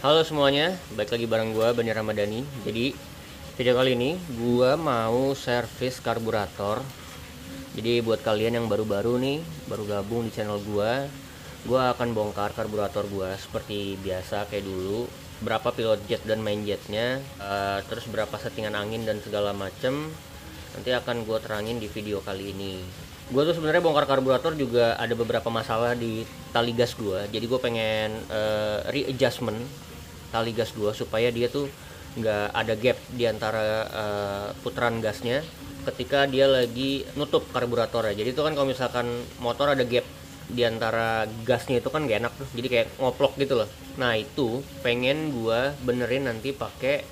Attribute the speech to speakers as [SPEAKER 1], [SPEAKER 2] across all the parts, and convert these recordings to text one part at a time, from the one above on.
[SPEAKER 1] Halo semuanya, balik lagi bareng gue Bani Ramadhani. Jadi video kali ini gue mau servis karburator. Jadi buat kalian yang baru-baru nih, baru gabung di channel gue akan bongkar karburator gue seperti biasa kayak dulu. Berapa pilot jet dan main jetnya, terus berapa settingan angin dan segala macem. Nanti akan gue terangin di video kali ini. Gue tuh sebenarnya bongkar karburator juga ada beberapa masalah di tali gas gue. Jadi gue pengen readjustment tali gas gue supaya dia tuh nggak ada gap di antara putaran gasnya ketika dia lagi nutup karburatornya. Jadi itu kan kalau misalkan motor ada gap di antara gasnya itu kan gak enak tuh, jadi kayak ngoplok gitu loh. Nah itu pengen gue benerin nanti pakai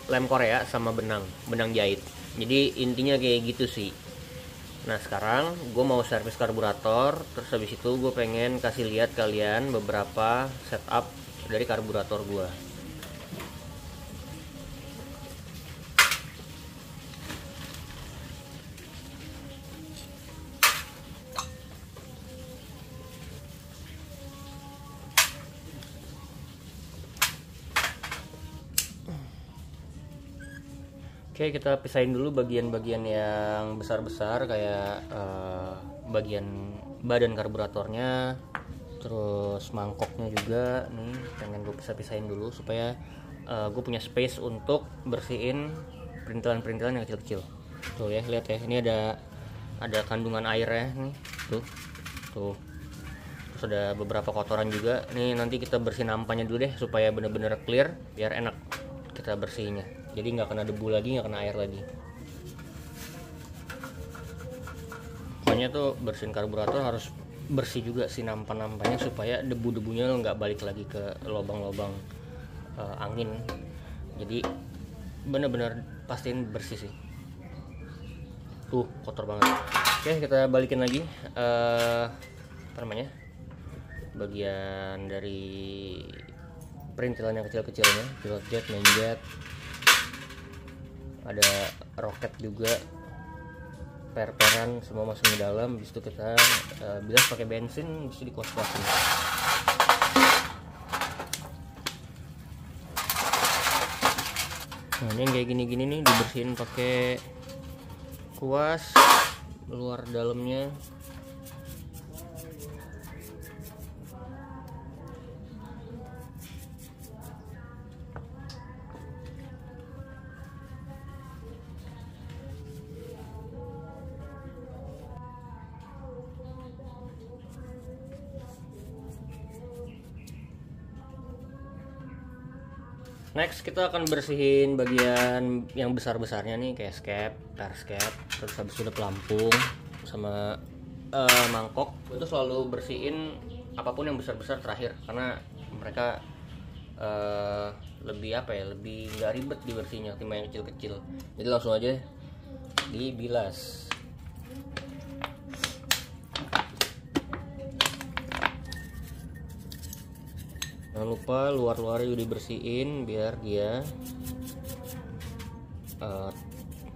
[SPEAKER 1] lem Korea sama benang jahit. Jadi intinya kayak gitu sih. Nah sekarang gue mau servis karburator, terus habis itu gue pengen kasih lihat kalian beberapa setup dari karburator gue. Oke, kita pisahin dulu bagian-bagian yang besar-besar kayak bagian badan karburatornya, terus mangkoknya juga nih pengen gue pisahin dulu supaya gue punya space untuk bersihin perintilan-perintilan yang kecil-kecil. Tuh ya, lihat ya, ini ada kandungan airnya nih, tuh terus ada beberapa kotoran juga nih. Nanti kita bersihin nampaknya dulu deh supaya bener-bener clear biar enak kita bersihnya, jadi nggak kena debu lagi, nggak kena air lagi. Pokoknya tuh bersihin karburator harus bersih juga si nampan-nampannya supaya debu-debunya nggak balik lagi ke lubang-lubang angin. Jadi bener-bener pastiin bersih sih. Tuh kotor banget. Oke, kita balikin lagi apa namanya, bagian dari perintilan yang kecil-kecilnya, pilot jet, main jet, ada roket juga, per-peran semua masuk di dalam. Habis itu kita bilas pakai bensin, bisa dikuas-kuasin. Nah ini yang kayak gini-gini nih dibersihin pakai kuas luar dalamnya. Next kita akan bersihin bagian yang besar-besarnya nih kayak skep, skep, terus habis itu pelampung sama mangkok. Itu selalu bersihin apapun yang besar-besar terakhir karena mereka lebih apa ya, lebih nggak ribet dibersihnya ketimbang yang kecil-kecil. Jadi langsung aja dibilas. Jangan lupa luar-luarnya juga dibersihin biar dia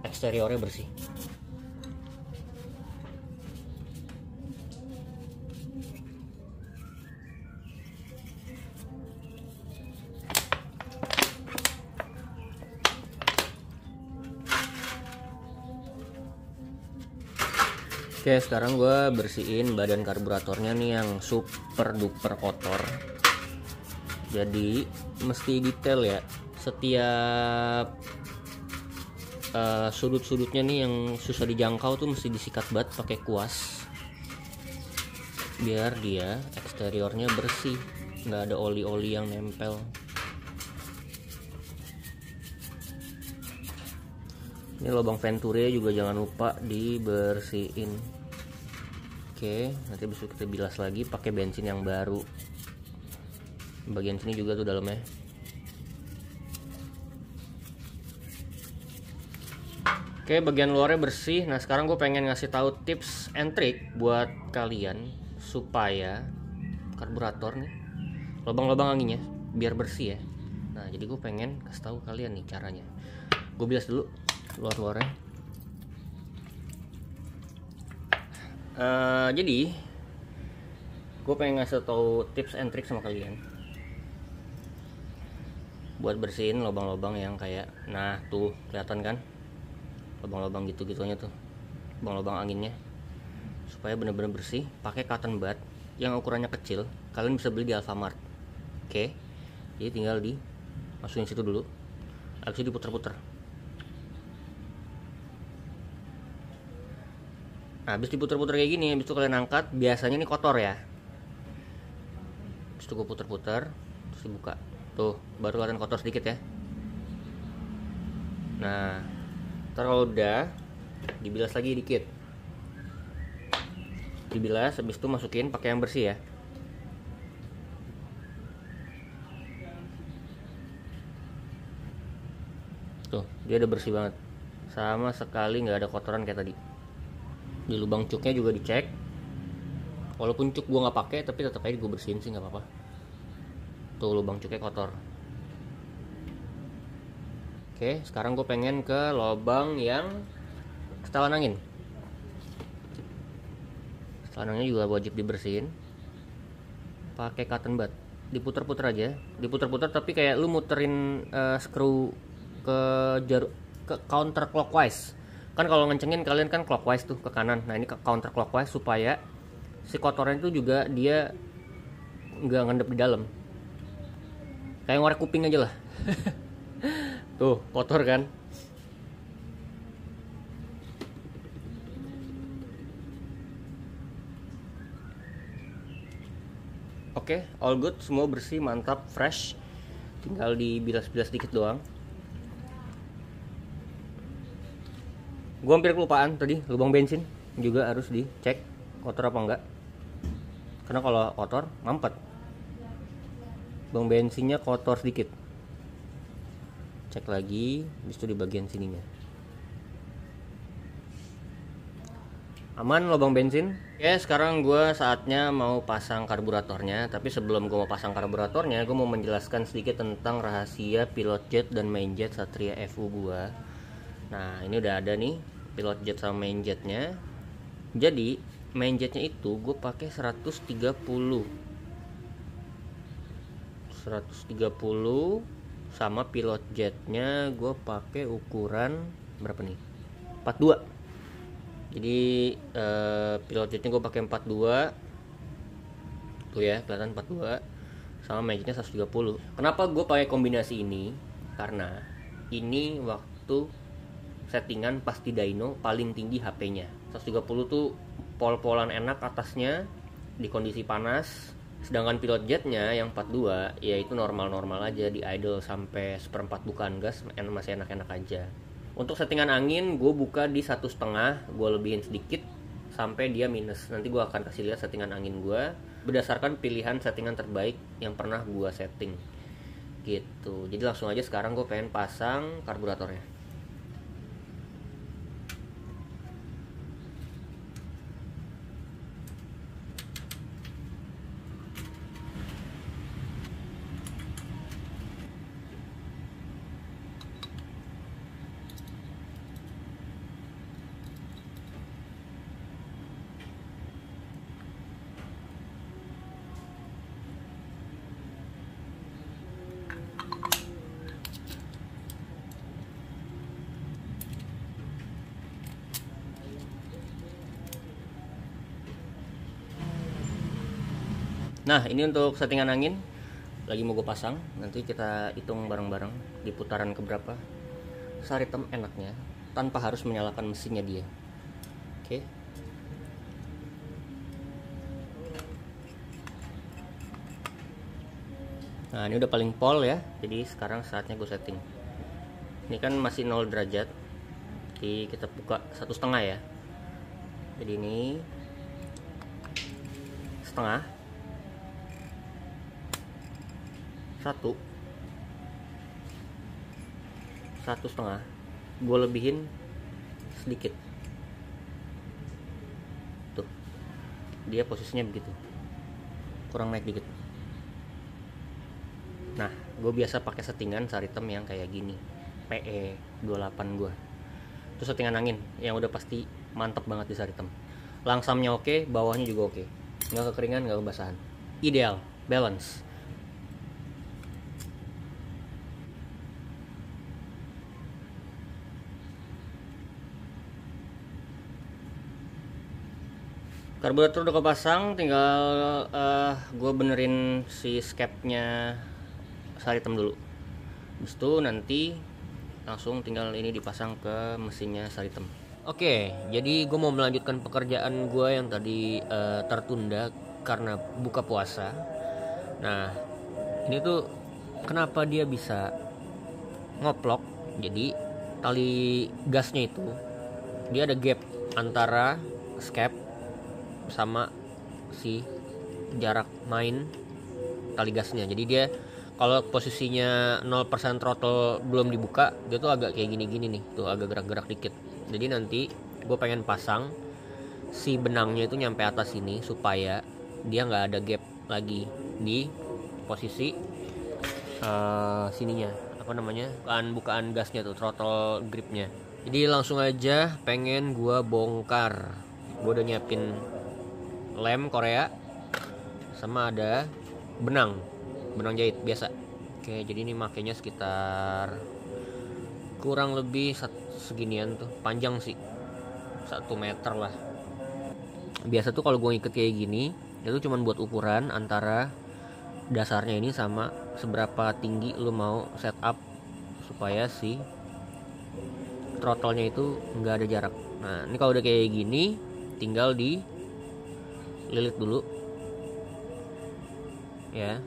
[SPEAKER 1] eksteriornya bersih. Oke, sekarang gue bersihin badan karburatornya nih yang super duper kotor. Jadi mesti detail ya, setiap sudut-sudutnya nih yang susah dijangkau tuh mesti disikat banget pakai kuas biar dia eksteriornya bersih, nggak ada oli-oli yang nempel. Ini lubang venturi juga jangan lupa dibersihin. Oke, nanti besok kita bilas lagi pakai bensin yang baru. Bagian sini juga tuh dalamnya. Oke, bagian luarnya bersih. Nah sekarang gue pengen ngasih tahu tips and trick buat kalian supaya karburator nih lubang-lubang anginnya biar bersih ya. Nah jadi gue pengen kasih tahu kalian nih caranya. Gue bilas dulu luar-luarnya. Jadi gue pengen ngasih tahu tips and trick sama kalian. buat bersihin lubang-lubang yang kayak, nah tuh kelihatan kan lubang-lubang gitu-gitunya tuh, lubang-lubang anginnya, supaya bener-bener bersih. Pakai cotton bud yang ukurannya kecil, kalian bisa beli di Alfamart. Oke, jadi tinggal dimasukin situ dulu, habis itu diputer-puter. Nah, habis diputer-puter kayak gini, habis itu kalian angkat. Biasanya ini kotor ya, habis itu gue puter-puter terus dibuka. Tuh, baru kelihatan kotor sedikit ya. Nah, ntar kalau udah dibilas lagi dikit. Dibilas, habis itu masukin pakai yang bersih ya. Tuh, dia udah bersih banget. Sama sekali nggak ada kotoran kayak tadi. Di lubang cuknya juga dicek. Walaupun cuk gua nggak pakai, tapi tetap aja gue bersihin sih, nggak apa-apa. Tuh, lubang cuknya kotor. Oke, sekarang gue pengen ke lubang yang setelan angin. Setelan anginnya juga wajib dibersihin. Pakai cotton bud, diputer-puter aja, diputer-puter tapi kayak lu muterin screw ke counter clockwise. Kan kalau ngencengin kalian kan clockwise tuh ke kanan. Nah, ini ke counter clockwise supaya si kotoran itu juga dia nggak ngendep di dalam. Kayak ngorek kuping aja lah. Tuh, kotor kan? Oke, all good, semua bersih, mantap, fresh. Tinggal dibilas-bilas dikit doang. Gue hampir kelupaan tadi, lubang bensin juga harus dicek kotor apa enggak. Karena kalau kotor, mampet. Lubang bensinnya kotor sedikit. Cek lagi, habis itu di bagian sininya. Aman lubang bensin. Oke, sekarang gue saatnya mau pasang karburatornya. Tapi sebelum gue mau pasang karburatornya, gue mau menjelaskan sedikit tentang rahasia pilot jet dan main jet Satria FU gue. Nah, ini udah ada nih pilot jet sama main jetnya. Jadi main jetnya itu gue pakai 130 sama pilot jetnya gue pakai ukuran berapa nih, 42. Jadi pilot jetnya gue pakai 42 tuh ya, kelihatan 42, sama main jetnya 130. Kenapa gue pakai kombinasi ini? Karena ini waktu settingan pasti dyno paling tinggi HP-nya 130 tuh pol-polan enak atasnya di kondisi panas. Sedangkan pilot jetnya yang 42 ya itu normal-normal aja, di idle sampai seperempat bukaan gas masih enak-enak aja. Untuk settingan angin gue buka di 1,5, gue lebihin sedikit sampai dia minus. Nanti gue akan kasih lihat settingan angin gue berdasarkan pilihan settingan terbaik yang pernah gue setting gitu. Jadi langsung aja sekarang gue pengen pasang karburatornya. Nah, ini untuk settingan angin lagi mau gue pasang. Nanti kita hitung bareng-bareng di putaran keberapa Saritem enaknya tanpa harus menyalakan mesinnya dia. Oke. Nah, ini udah paling pol ya. Jadi sekarang saatnya gue setting. Ini kan masih 0 derajat. Jadi kita buka 1,5 ya. Jadi ini setengah. 1,5 gue lebihin sedikit tuh, dia posisinya begitu, kurang naik dikit. Nah, gue biasa pakai settingan Saritem yang kayak gini, PE 28 gue. Itu settingan angin yang udah pasti mantep banget di Saritem. Langsamnya oke, bawahnya juga oke, nggak kekeringan, nggak kebasahan, ideal, balance. Karburator udah kepasang, tinggal gue benerin si skepnya sari hitam dulu. Habis itu nanti langsung tinggal ini dipasang ke mesinnya sari hitam. Oke, jadi gue mau melanjutkan pekerjaan gue yang tadi tertunda karena buka puasa. Nah, ini tuh kenapa dia bisa ngoplok? Jadi tali gasnya itu dia ada gap antara skep sama si jarak main tali gasnya. Jadi dia kalau posisinya 0% throttle belum dibuka, dia tuh agak kayak gini-gini nih, tuh agak gerak-gerak dikit. Jadi nanti gue pengen pasang si benangnya itu nyampe atas sini supaya dia nggak ada gap lagi di posisi sininya, apa namanya, bukaan gasnya tuh, throttle gripnya. Jadi langsung aja pengen gue bongkar. Gue udah nyiapin lem Korea sama ada benang jahit biasa. Oke, jadi ini makainya sekitar kurang lebih seginian tuh, panjang sih 1 meter lah. Biasa tuh kalau gue ngikat kayak gini itu cuman buat ukuran antara dasarnya ini sama seberapa tinggi lu mau setup supaya si throttle-nya itu nggak ada jarak. Nah, ini kalau udah kayak gini tinggal dililit dulu ya,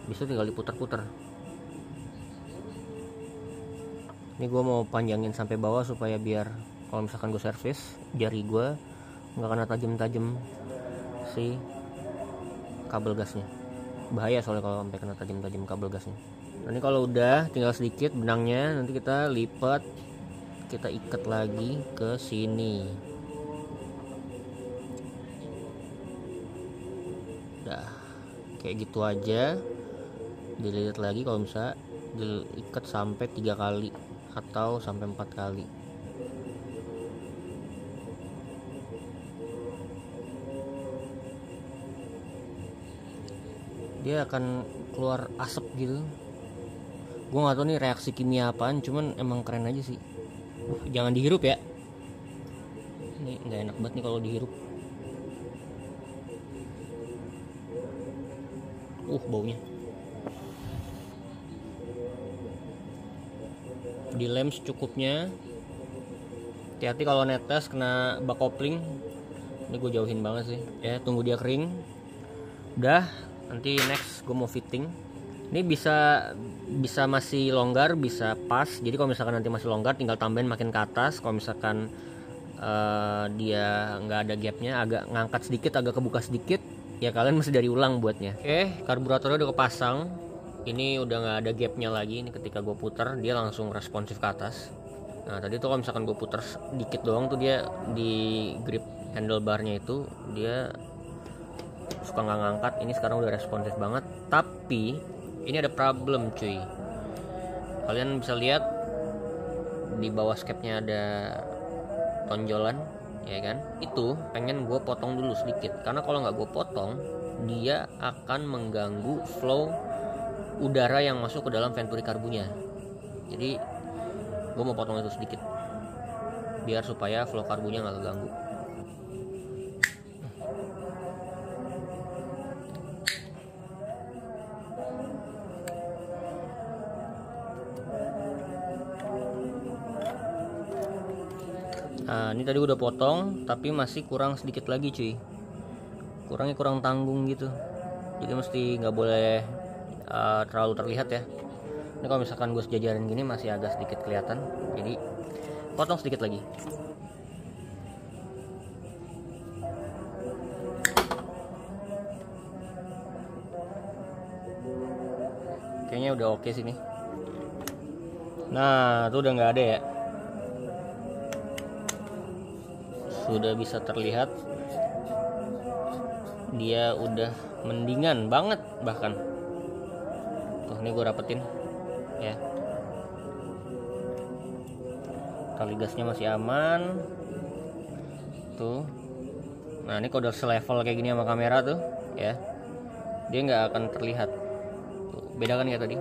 [SPEAKER 1] bisa tinggal diputar-putar. Ini gue mau panjangin sampai bawah supaya biar kalau misalkan gue servis jari gue nggak kena tajam-tajam si kabel gasnya. Bahaya soalnya kalau sampai kena tajam-tajam kabel gasnya. Nah, ini kalau udah tinggal sedikit benangnya, nanti kita lipat, kita ikat lagi ke sini. Udah kayak gitu aja, dililit lagi kalau bisa diikat sampai 3 kali atau sampai 4 kali. Dia akan keluar asap gitu. Gue nggak tahu nih reaksi kimia apaan, cuman emang keren aja sih. Jangan dihirup ya, ini nggak enak banget nih kalau dihirup. Baunya. Dilem secukupnya. Hati-hati kalau netes kena bak kopling. Ini gue jauhin banget sih ya, tunggu dia kering. Udah, nanti next gue mau fitting. Ini bisa masih longgar, bisa pas. Jadi kalau misalkan nanti masih longgar tinggal tambahin makin ke atas. Kalau misalkan dia nggak ada gapnya, agak ngangkat sedikit, agak kebuka sedikit, ya kalian mesti dari ulang buatnya. Oke, karburatornya udah kepasang. Ini udah nggak ada gapnya lagi. Ini ketika gue putar dia langsung responsif ke atas. Nah, tadi tuh kalau misalkan gue putar dikit doang tuh dia di grip handlebarnya itu dia suka nggak ngangkat. Ini sekarang udah responsif banget. Tapi ini ada problem cuy. Kalian bisa lihat di bawah skepnya ada tonjolan, ya kan? Itu pengen gue potong dulu sedikit, karena kalau nggak gue potong dia akan mengganggu flow udara yang masuk ke dalam venturi karbunya. Jadi gue mau potong itu sedikit biar supaya flow karbunya nggak keganggu. Nah, ini tadi udah potong tapi masih kurang sedikit lagi cuy. Kurangnya kurang tanggung gitu. Jadi mesti nggak boleh terlalu terlihat ya. Ini kalau misalkan gue sejajarin gini masih agak sedikit kelihatan. Jadi potong sedikit lagi. Kayaknya udah oke sih nih. Nah, itu udah nggak ada ya. Sudah bisa terlihat dia udah mendingan banget bahkan. Tuh, ini gue rapetin ya. Tali gasnya masih aman tuh. Nah, ini kalau udah selevel kayak gini sama kamera tuh ya, dia nggak akan terlihat tuh, beda kan ya tadi.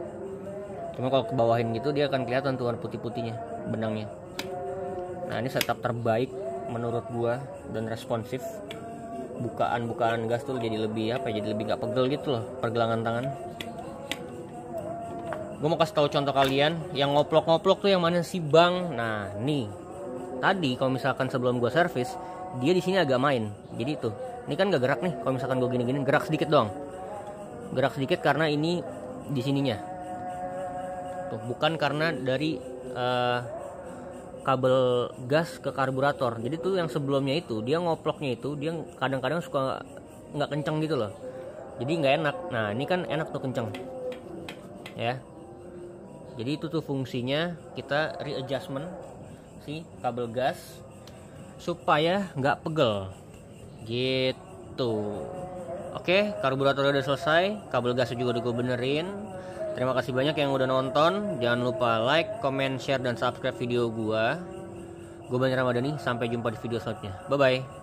[SPEAKER 1] Cuma kalau ke bawahin gitu dia akan kelihatan tuh warna putih-putihnya benangnya. Nah, ini setup terbaik menurut gua dan responsif. bukaan gas tuh jadi lebih apa ya, jadi lebih nggak pegel gitu loh pergelangan tangan. Gue mau kasih tahu contoh kalian yang ngoplok-ngoplok tuh yang mana sih bang. Nah nih tadi kalau misalkan sebelum gue servis dia di sini agak main, jadi tuh ini kan gak gerak nih. Kalau misalkan gue gini-gini gerak sedikit doang, gerak sedikit karena ini di sininya tuh, bukan karena dari kabel gas ke karburator. Jadi tuh yang sebelumnya itu dia ngoploknya itu dia kadang-kadang suka nggak kenceng gitu loh, jadi nggak enak. Nah ini kan enak tuh kenceng ya. Jadi itu tuh fungsinya kita readjustment si kabel gas supaya nggak pegel gitu. Oke, karburator udah selesai, kabel gasnya juga udah gue benerin. Terima kasih banyak yang udah nonton. Jangan lupa like, comment, share, dan subscribe video gue. Gue Bani Ramadhani, sampai jumpa di video selanjutnya. Bye bye.